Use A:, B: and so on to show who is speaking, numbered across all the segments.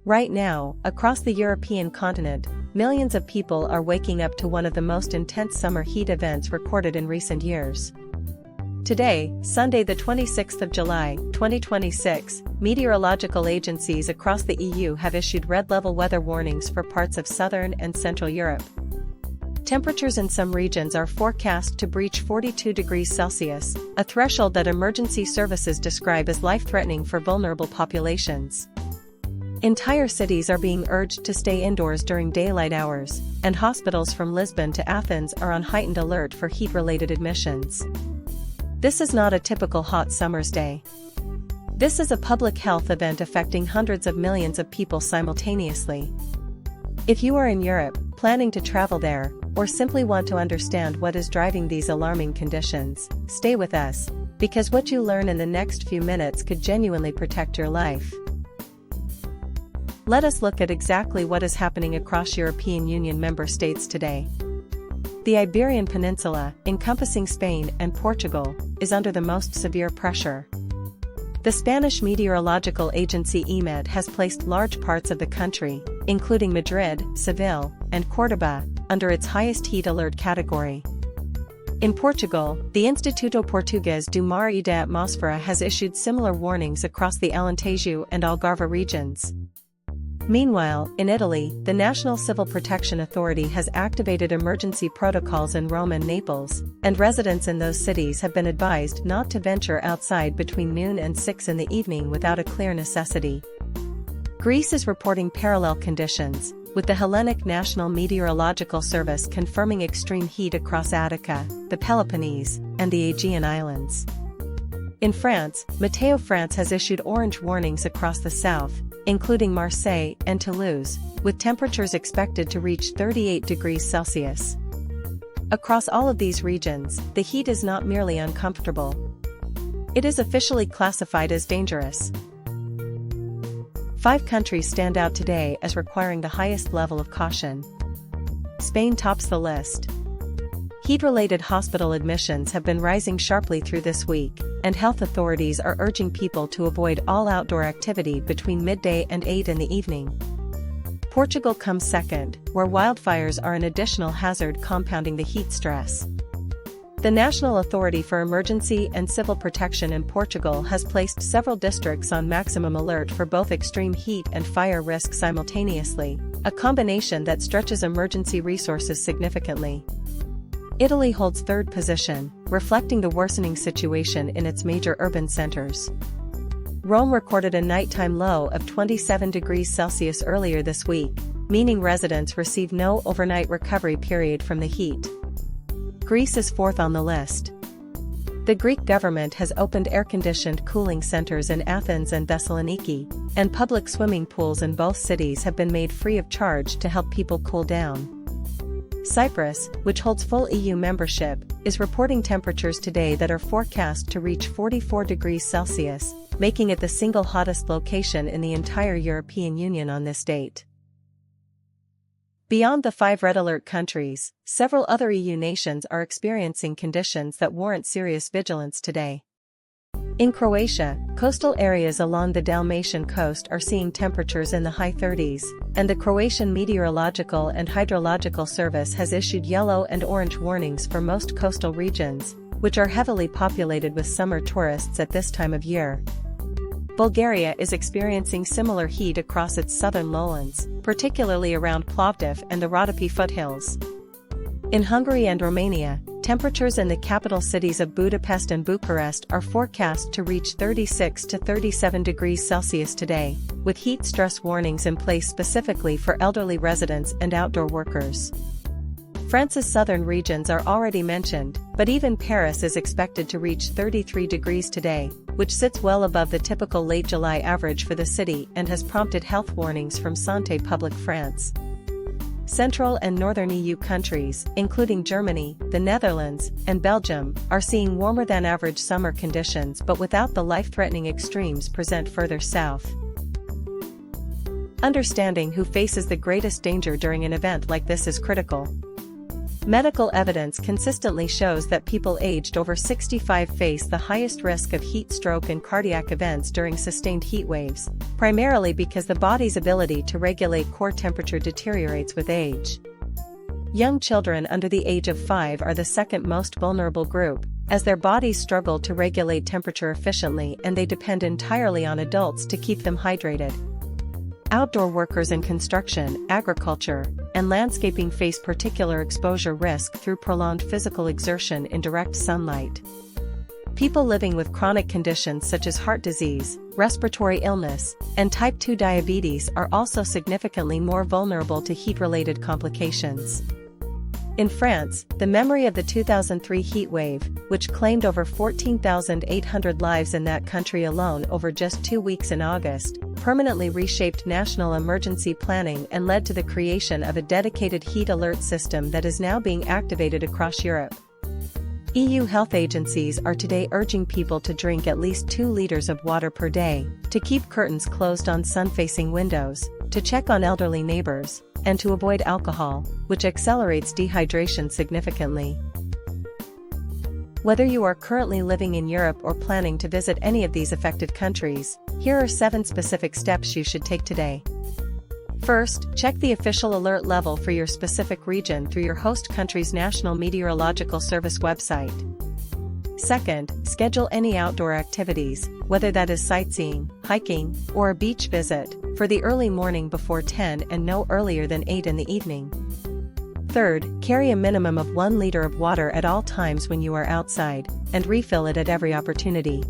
A: Right now, across the European continent, millions of people are waking up to one of the most intense summer heat events recorded in recent years. Today, Sunday the 26th of July, 2026, meteorological agencies across the EU have issued red-level weather warnings for parts of southern and central Europe. Temperatures in some regions are forecast to breach 42 degrees Celsius, a threshold that emergency services describe as life-threatening for vulnerable populations. Entire cities are being urged to stay indoors during daylight hours, and hospitals from Lisbon to Athens are on heightened alert for heat-related admissions. This is not a typical hot summer's day. This is a public health event affecting hundreds of millions of people simultaneously. If you are in Europe, planning to travel there, or simply want to understand what is driving these alarming conditions, stay with us, because what you learn in the next few minutes could genuinely protect your life. Let us look at exactly what is happening across European Union member states today. The Iberian Peninsula, encompassing Spain and Portugal, is under the most severe pressure. The Spanish meteorological agency EMET has placed large parts of the country, including Madrid, Seville, and Córdoba, under its highest heat alert category. In Portugal, the Instituto Português do Mar e da Atmosfera has issued similar warnings across the Alentejo and Algarve regions. Meanwhile, in Italy, the National Civil Protection Authority has activated emergency protocols in Rome and Naples, and residents in those cities have been advised not to venture outside between noon and 6 in the evening without a clear necessity. Greece is reporting parallel conditions, with the Hellenic National Meteorological Service confirming extreme heat across Attica, the Peloponnese, and the Aegean Islands. In France, Météo France has issued orange warnings across the south, including Marseille and Toulouse, with temperatures expected to reach 38 degrees Celsius. Across all of these regions, the heat is not merely uncomfortable. It is officially classified as dangerous. 5 countries stand out today as requiring the highest level of caution. Spain tops the list. Heat-related hospital admissions have been rising sharply through this week, and health authorities are urging people to avoid all outdoor activity between midday and 8 in the evening. Portugal comes second, where wildfires are an additional hazard compounding the heat stress. The National Authority for Emergency and Civil Protection in Portugal has placed several districts on maximum alert for both extreme heat and fire risk simultaneously, a combination that stretches emergency resources significantly. Italy holds third position, reflecting the worsening situation in its major urban centers. Rome recorded a nighttime low of 27 degrees Celsius earlier this week, meaning residents receive no overnight recovery period from the heat. Greece is fourth on the list. The Greek government has opened air-conditioned cooling centers in Athens and Thessaloniki, and public swimming pools in both cities have been made free of charge to help people cool down. Cyprus, which holds full EU membership, is reporting temperatures today that are forecast to reach 44 degrees Celsius, making it the single hottest location in the entire European Union on this date. Beyond the 5 red alert countries, several other EU nations are experiencing conditions that warrant serious vigilance today. In Croatia, coastal areas along the Dalmatian coast are seeing temperatures in the high 30s, and the Croatian Meteorological and Hydrological Service has issued yellow and orange warnings for most coastal regions, which are heavily populated with summer tourists at this time of year. Bulgaria is experiencing similar heat across its southern lowlands, particularly around Plovdiv and the Rhodope foothills. In Hungary and Romania, temperatures in the capital cities of Budapest and Bucharest are forecast to reach 36 to 37 degrees Celsius today, with heat stress warnings in place specifically for elderly residents and outdoor workers. France's southern regions are already mentioned, but even Paris is expected to reach 33 degrees today, which sits well above the typical late July average for the city and has prompted health warnings from Santé Publique France. Central and northern EU countries, including Germany, the Netherlands, and Belgium, are seeing warmer-than-average summer conditions but without the life-threatening extremes present further south. Understanding who faces the greatest danger during an event like this is critical. Medical evidence consistently shows that people aged over 65 face the highest risk of heat stroke and cardiac events during sustained heat waves, primarily because the body's ability to regulate core temperature deteriorates with age. Young children under the age of 5 are the second most vulnerable group, as their bodies struggle to regulate temperature efficiently and they depend entirely on adults to keep them hydrated. Outdoor workers in construction, agriculture, and landscaping face particular exposure risk through prolonged physical exertion in direct sunlight. People living with chronic conditions such as heart disease, respiratory illness, and type 2 diabetes are also significantly more vulnerable to heat-related complications. In France, the memory of the 2003 heat wave, which claimed over 14,800 lives in that country alone over just 2 weeks in August, permanently reshaped national emergency planning and led to the creation of a dedicated heat alert system that is now being activated across Europe. EU health agencies are today urging people to drink at least 2 liters of water per day, to keep curtains closed on sun-facing windows, to check on elderly neighbors, and to avoid alcohol, which accelerates dehydration significantly. Whether you are currently living in Europe or planning to visit any of these affected countries, here are 7 specific steps you should take today. First, check the official alert level for your specific region through your host country's National Meteorological Service website. Second, schedule any outdoor activities, whether that is sightseeing, hiking, or a beach visit, for the early morning before 10 and no earlier than 8 in the evening. Third, carry a minimum of 1 liter of water at all times when you are outside, and refill it at every opportunity.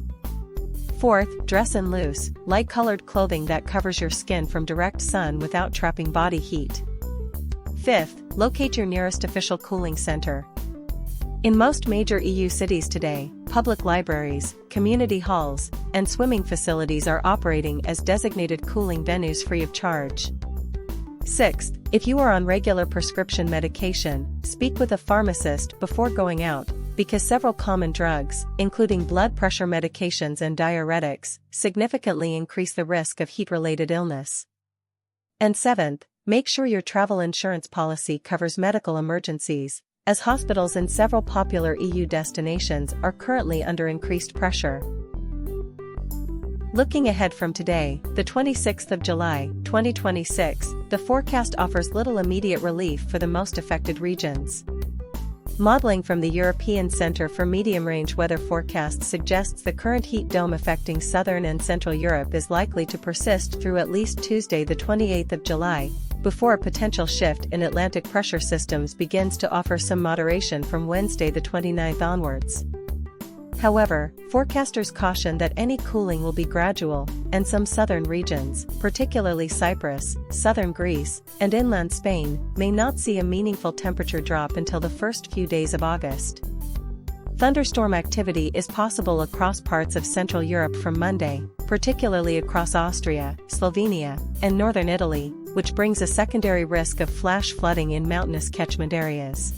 A: Fourth, dress in loose, light-colored clothing that covers your skin from direct sun without trapping body heat. Fifth, locate your nearest official cooling center. In most major EU cities today, public libraries, community halls, and swimming facilities are operating as designated cooling venues free of charge. Sixth, if you are on regular prescription medication, speak with a pharmacist before going out, because several common drugs, including blood pressure medications and diuretics, significantly increase the risk of heat-related illness. And seventh, make sure your travel insurance policy covers medical emergencies, as hospitals in several popular EU destinations are currently under increased pressure. Looking ahead from today, the 26th of July, 2026, the forecast offers little immediate relief for the most affected regions. Modeling from the European Center for Medium-Range Weather Forecasts suggests the current heat dome affecting southern and central Europe is likely to persist through at least Tuesday the 28th of July, before a potential shift in Atlantic pressure systems begins to offer some moderation from Wednesday the 29th onwards. However, forecasters caution that any cooling will be gradual, and some southern regions, particularly Cyprus, southern Greece, and inland Spain, may not see a meaningful temperature drop until the first few days of August. Thunderstorm activity is possible across parts of Central Europe from Monday, particularly across Austria, Slovenia, and northern Italy, which brings a secondary risk of flash flooding in mountainous catchment areas.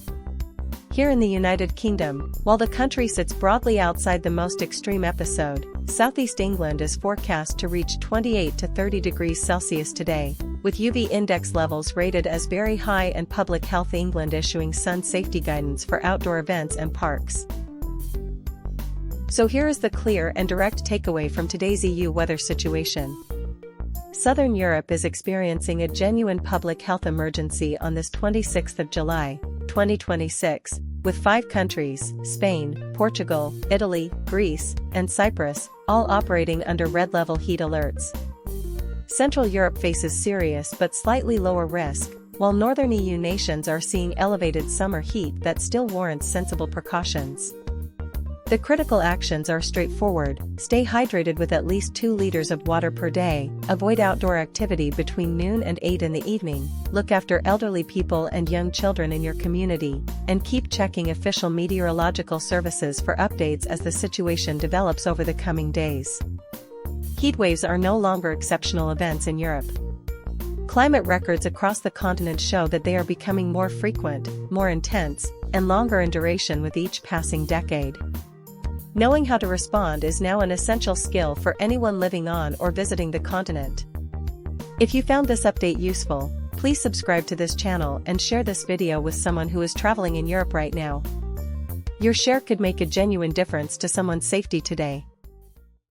A: Here in the United Kingdom, while the country sits broadly outside the most extreme episode, southeast England is forecast to reach 28 to 30 degrees Celsius today, with UV index levels rated as very high and Public Health England issuing sun safety guidance for outdoor events and parks. So here is the clear and direct takeaway from today's EU weather situation. Southern Europe is experiencing a genuine public health emergency on this 26th of July, 2026, with 5 countries, Spain, Portugal, Italy, Greece, and Cyprus, all operating under red-level heat alerts. Central Europe faces serious but slightly lower risk, while northern EU nations are seeing elevated summer heat that still warrants sensible precautions. The critical actions are straightforward: stay hydrated with at least 2 liters of water per day, avoid outdoor activity between noon and 8 in the evening, look after elderly people and young children in your community, and keep checking official meteorological services for updates as the situation develops over the coming days. Heatwaves are no longer exceptional events in Europe. Climate records across the continent show that they are becoming more frequent, more intense, and longer in duration with each passing decade. Knowing how to respond is now an essential skill for anyone living on or visiting the continent. If you found this update useful, Please subscribe to this channel and share this video with someone who is traveling in Europe right now. Your share could make a genuine difference to someone's safety today.